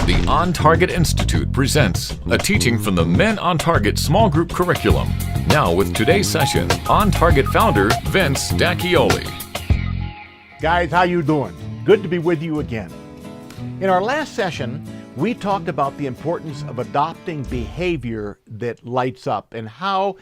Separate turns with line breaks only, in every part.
The On Target Institute presents a teaching from the Men on Target small group curriculum. Now with today's session, On Target founder Vince D'Acchioli.
Guys, how you doing? Good to be with you again. In our last session, we talked about the importance of adopting behavior that lights up and how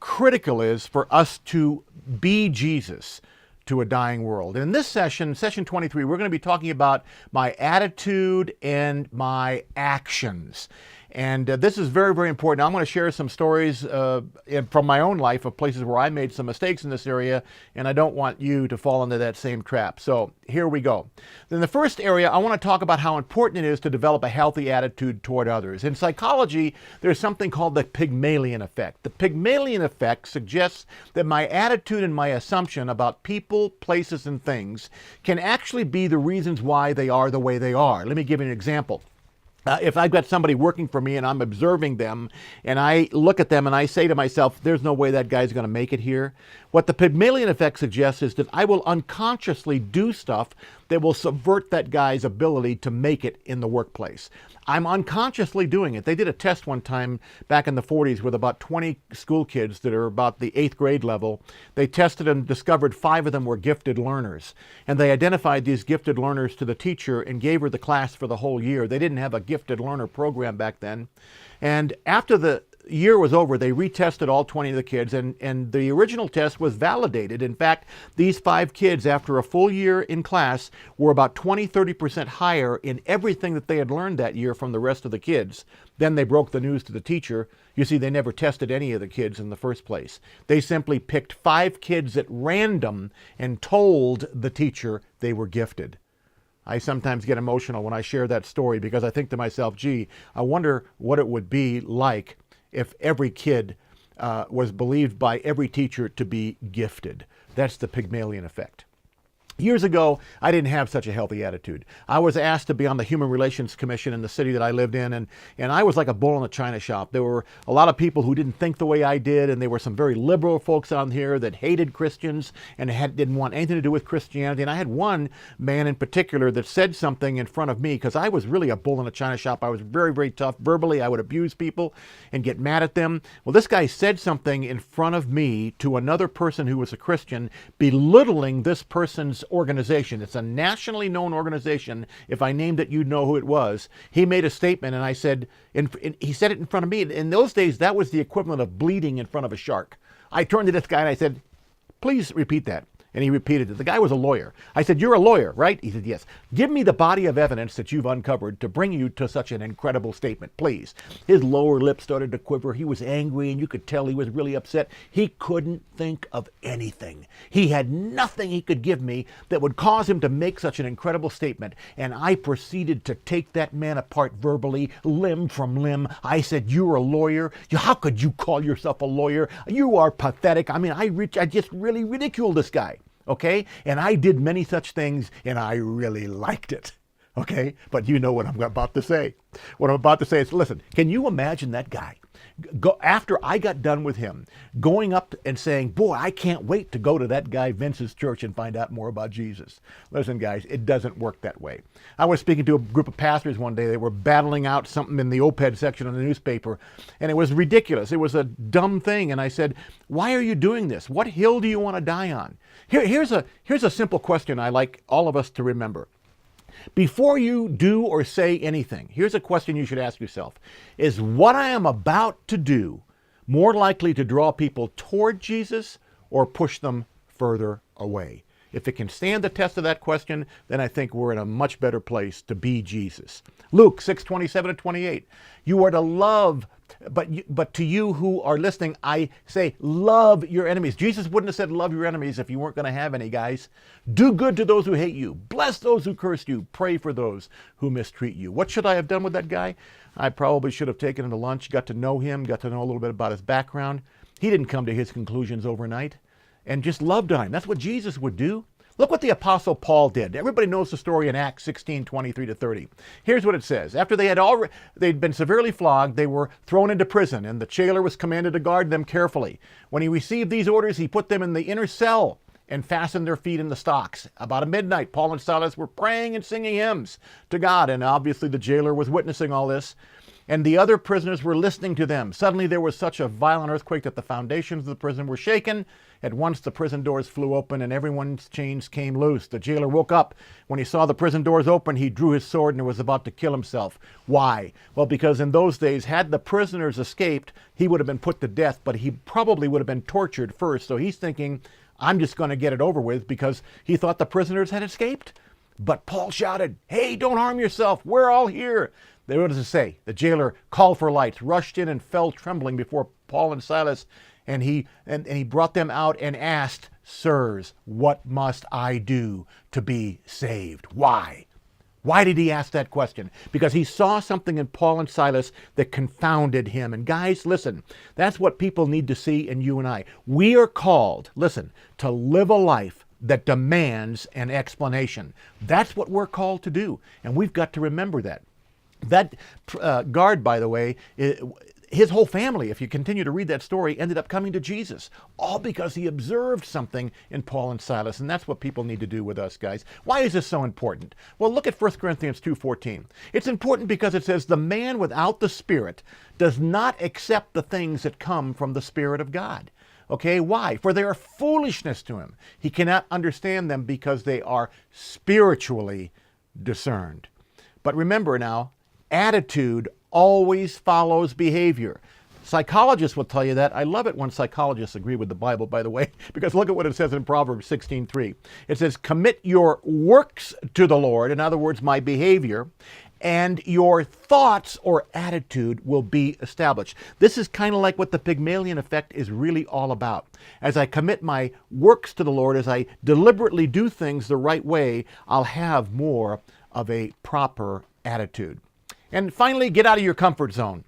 critical it is for us to be Jesus to a dying world. And in this session, session 23, we're going to be talking about my attitude and my actions. And this is very, very important. I'm going to share some stories from my own life of places where I made some mistakes in this area, and I don't want you to fall into that same trap. So here we go. In the first area, I want to talk about how important it is to develop a healthy attitude toward others. In psychology, there's something called the Pygmalion effect. The Pygmalion effect suggests that my attitude and my assumption about people, places, and things can actually be the reasons why they are the way they are. Let me give you an example. If I've got somebody working for me and I'm observing them and I look at them and I say to myself, there's no way that guy's going to make it here. What the Pygmalion effect suggests is that I will unconsciously do stuff that will subvert that guy's ability to make it in the workplace. I'm unconsciously doing it. They did a test one time back in the 40s with about 20 school kids that are about the 8th grade level. They tested and discovered 5 of them were gifted learners. And they identified these gifted learners to the teacher and gave her the class for the whole year. They didn't have a gifted learner program back then. And after the year was over, they retested all 20 of the kids, and the original test was validated. In fact, these 5 kids, after a full year in class, were about 20-30% higher in everything that they had learned that year from the rest of the kids. Then they broke the news to the teacher. You see, they never tested any of the kids in the first place. They simply picked 5 kids at random and told the teacher they were gifted. I sometimes get emotional when I share that story because I think to myself, gee, I wonder what it would be like if every kid was believed by every teacher to be gifted. That's the Pygmalion effect. Years ago, I didn't have such a healthy attitude. I was asked to be on the Human Relations Commission in the city that I lived in, and I was like a bull in a china shop. There were a lot of people who didn't think the way I did, and there were some very liberal folks on here that hated Christians and didn't want anything to do with Christianity. And I had one man in particular that said something in front of me, because I was really a bull in a china shop. I was very, very tough. Verbally, I would abuse people and get mad at them. Well, this guy said something in front of me to another person who was a Christian, belittling this person's organization. It's a nationally known organization. If I named it, you'd know who it was. He made a statement, and I said, he said it in front of me. In those days, that was the equivalent of bleeding in front of a shark. I turned to this guy and I said, please repeat that. And he repeated it. The guy was a lawyer. I said, you're a lawyer, right? He said, yes. Give me the body of evidence that you've uncovered to bring you to such an incredible statement, please. His lower lip started to quiver. He was angry, and you could tell he was really upset. He couldn't think of anything. He had nothing he could give me that would cause him to make such an incredible statement. And I proceeded to take that man apart verbally, limb from limb. I said, you're a lawyer? How could you call yourself a lawyer? You are pathetic. I mean, I just really ridiculed this guy. Okay? And I did many such things, and I really liked it. Okay? But you know what I'm about to say. What I'm about to say is, listen, can you imagine that guy, after I got done with him, going up and saying, boy, I can't wait to go to that guy Vince's church and find out more about Jesus. Listen, guys, it doesn't work that way. I was speaking to a group of pastors one day. They were battling out something in the op-ed section of the newspaper, and it was ridiculous. It was a dumb thing. And I said, why are you doing this? What hill do you want to die on? Here's a simple question I like all of us to remember. Before you do or say anything, here's a question you should ask yourself. Is what I am about to do more likely to draw people toward Jesus or push them further away? If it can stand the test of that question, then I think we're in a much better place to be Jesus. Luke 6:27-28. You are to love, but to you who are listening, I say, love your enemies. Jesus wouldn't have said love your enemies if you weren't going to have any, guys. Do good to those who hate you. Bless those who curse you. Pray for those who mistreat you. What should I have done with that guy? I probably should have taken him to lunch, got to know him, got to know a little bit about his background. He didn't come to his conclusions overnight, and just loved on him. That's what Jesus would do. Look what the Apostle Paul did. Everybody knows the story in Acts 16:23-30. Here's what it says. After they'd been severely flogged, they were thrown into prison, and the jailer was commanded to guard them carefully. When he received these orders, he put them in the inner cell and fastened their feet in the stocks. About midnight, Paul and Silas were praying and singing hymns to God, and obviously the jailer was witnessing all this. And the other prisoners were listening to them. Suddenly there was such a violent earthquake that the foundations of the prison were shaken. At once the prison doors flew open and everyone's chains came loose. The jailer woke up. When he saw the prison doors open, he drew his sword and was about to kill himself. Why? Well, because in those days, had the prisoners escaped, he would have been put to death, but he probably would have been tortured first. So he's thinking, I'm just going to get it over with, because he thought the prisoners had escaped. But Paul shouted, "Hey, don't harm yourself. We're all here." What does it say? The jailer called for lights, rushed in and fell trembling before Paul and Silas, and he brought them out and asked, "Sirs, what must I do to be saved?" Why? Why did he ask that question? Because he saw something in Paul and Silas that confounded him. And guys, listen, that's what people need to see in you and I. We are called, listen, to live a life that demands an explanation. That's what we're called to do. And we've got to remember that. That guard, by the way, his whole family, if you continue to read that story, ended up coming to Jesus, all because he observed something in Paul and Silas. And that's what people need to do with us, guys. Why is this so important? Well, look at 1 Corinthians 2:14. It's important because it says, "The man without the Spirit does not accept the things that come from the Spirit of God." Okay, why? For they are foolishness to him. He cannot understand them because they are spiritually discerned. But remember now, attitude always follows behavior. Psychologists will tell you that. I love it when psychologists agree with the Bible, by the way, because look at what it says in Proverbs 16:3. It says, "Commit your works to the Lord," in other words, my behavior, "and your thoughts or attitude will be established." This is kind of like what the Pygmalion effect is really all about. As I commit my works to the Lord, as I deliberately do things the right way, I'll have more of a proper attitude. And finally, get out of your comfort zone.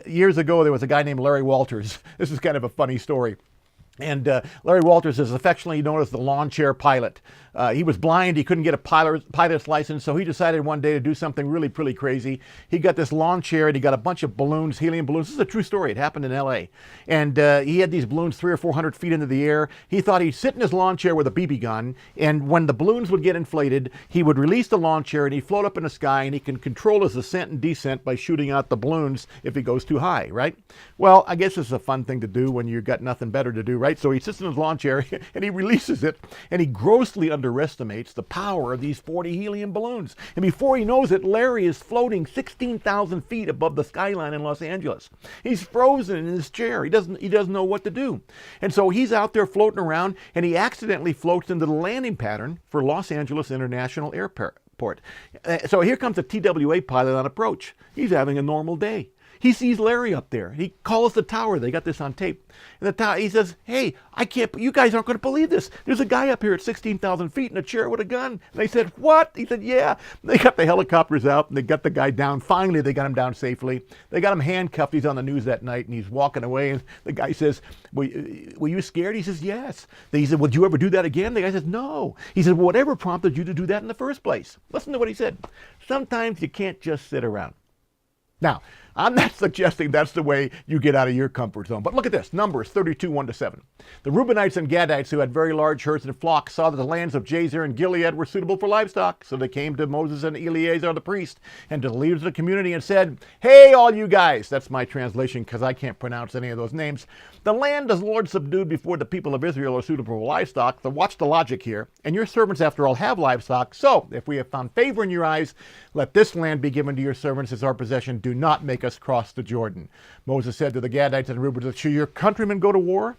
Years ago, there was a guy named Larry Walters. This is kind of a funny story. And Larry Walters is affectionately known as the lawn chair pilot. He was blind. He couldn't get a pilot's license, so he decided one day to do something really pretty crazy. He got this lawn chair and he got a bunch of balloons, helium balloons. This is a true story. It happened in L.A. And he had these balloons 300 or 400 feet into the air. He thought he'd sit in his lawn chair with a BB gun, and when the balloons would get inflated, he would release the lawn chair and he'd float up in the sky, and he can control his ascent and descent by shooting out the balloons if he goes too high, right? Well, I guess it's a fun thing to do when you've got nothing better to do, right? So he sits in his lawn chair and he releases it, and he grossly underestimates the power of these 40 helium balloons. And before he knows it, Larry is floating 16,000 feet above the skyline in Los Angeles. He's frozen in his chair. He doesn't know what to do. And so he's out there floating around, and he accidentally floats into the landing pattern for Los Angeles International Airport. So here comes a TWA pilot on approach. He's having a normal day. He sees Larry up there. He calls the tower. They got this on tape. And the tower, he says, "Hey, I can't, you guys aren't going to believe this. There's a guy up here at 16,000 feet in a chair with a gun." And they said, "What?" He said, "Yeah." They got the helicopters out and they got the guy down. Finally, they got him down safely. They got him handcuffed. He's on the news that night and he's walking away. And the guy says, were you scared?" He says, "Yes." He said, "Would you ever do that again?" The guy says, "No." He said, "Well, whatever prompted you to do that in the first place?" Listen to what he said. "Sometimes you can't just sit around." Now, I'm not suggesting that's the way you get out of your comfort zone. But look at this, Numbers 32, 1-7. "The Reubenites and Gadites, who had very large herds and flocks, saw that the lands of Jazer and Gilead were suitable for livestock. So they came to Moses and Eleazar the priest and to the leaders of the community and said, 'Hey, all you guys,'" that's my translation because I can't pronounce any of those names, "'the land the Lord subdued before the people of Israel are suitable for livestock.' So watch the logic here. 'And your servants, after all, have livestock. So if we have found favor in your eyes, let this land be given to your servants as our possession. Do not make us cross the Jordan.' Moses said to the Gadites and Reubenites, 'Should your countrymen go to war?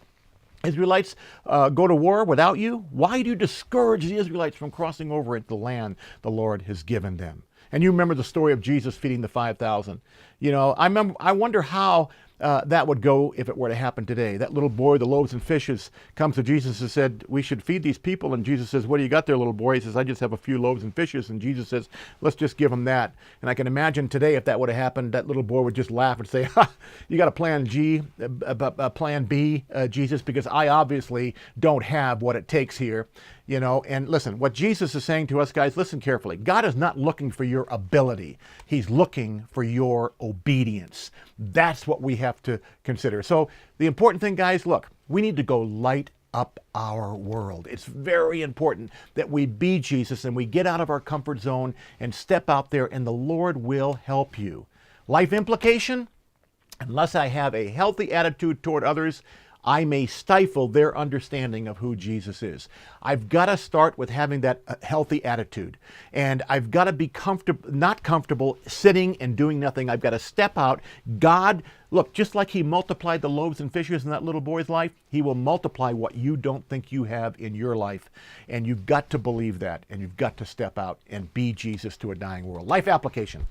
Israelites go to war without you? Why do you discourage the Israelites from crossing over into the land the Lord has given them?'" And you remember the story of Jesus feeding the 5,000. You know, I wonder how that would go if it were to happen today. That little boy, the loaves and fishes, comes to Jesus and said, "We should feed these people." And Jesus says, "What do you got there, little boy?" He says, "I just have a few loaves and fishes." And Jesus says, "Let's just give them that." And I can imagine today, if that would have happened, that little boy would just laugh and say, "Ha, you got a plan plan B, Jesus, because I obviously don't have what it takes here." You know, and listen, what Jesus is saying to us, guys, listen carefully. God is not looking for your ability. He's looking for your obedience. That's what we have to consider. So the important thing, guys, look, we need to go light up our world. It's very important that we be Jesus and we get out of our comfort zone and step out there, and the Lord will help you. Life implication: unless I have a healthy attitude toward others, I may stifle their understanding of who Jesus is. I've got to start with having that healthy attitude. And I've got to be not comfortable sitting and doing nothing. I've got to step out. God, look, just like He multiplied the loaves and fishes in that little boy's life, He will multiply what you don't think you have in your life. And you've got to believe that. And you've got to step out and be Jesus to a dying world. Life application.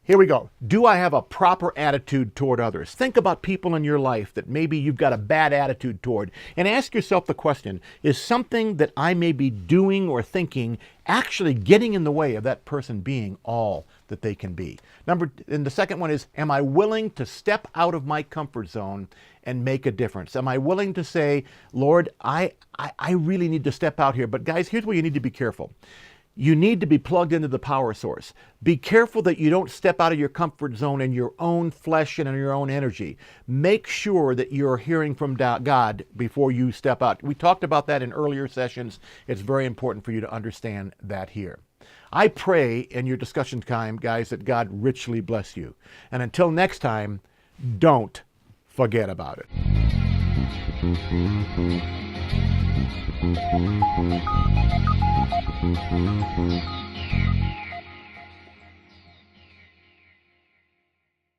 Here we go. Do I have a proper attitude toward others? Think about people in your life that maybe you've got a bad attitude toward, and ask yourself the question, is something that I may be doing or thinking actually getting in the way of that person being all that they can be? And the second one is, am I willing to step out of my comfort zone and make a difference? Am I willing to say, Lord, I really need to step out here? But guys, here's where you need to be careful. You need to be plugged into the power source. Be careful that you don't step out of your comfort zone in your own flesh and in your own energy. Make sure that you're hearing from God before you step out. We talked about that in earlier sessions. It's very important for you to understand that here. I pray in your discussion time, guys, that God richly bless you. And until next time, don't forget about it.